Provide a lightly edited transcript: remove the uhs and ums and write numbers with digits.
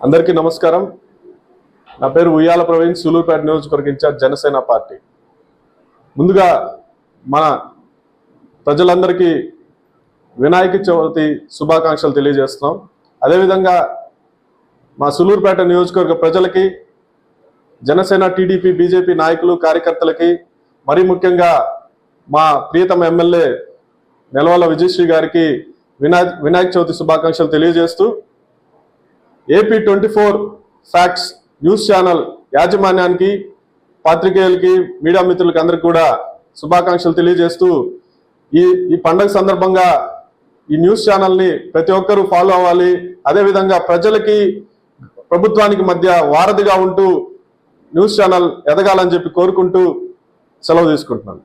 అందరికీ నమస్కారం. నా పేరు ఉయ్యాల ప్రవీణ్, సూలూరుపేట నియోజకవర్గ ఇన్ఛార్జ్ జనసేన పార్టీ. ముందుగా మన ప్రజలందరికీ వినాయక చవితి శుభాకాంక్షలు తెలియజేస్తున్నాం. అదేవిధంగా మా సూలూరుపేట నియోజకవర్గ ప్రజలకి, జనసేన, టీడీపీ, బీజేపీ నాయకులు, కార్యకర్తలకి, మరీ ముఖ్యంగా మా ప్రియతమ ఎమ్మెల్యే నెలవల విజయశ్రీ గారికి వినాయక చవితి శుభాకాంక్షలు తెలియజేస్తూ ఏపీ 24 ఫ్యాక్ట్స్ న్యూస్ ఛానల్ యాజమాన్యానికి, పాత్రికేయులకి, మీడియా మిత్రులకి అందరికి కూడా శుభాకాంక్షలు తెలియజేస్తూ ఈ పండుగ సందర్భంగా ఈ న్యూస్ ఛానల్ని ప్రతి ఒక్కరూ ఫాలో అవ్వాలి. అదేవిధంగా ప్రజలకి, ప్రభుత్వానికి మధ్య వారధిగా ఉంటూ న్యూస్ ఛానల్ ఎదగాలని చెప్పి కోరుకుంటూ సెలవు తీసుకుంటున్నాను.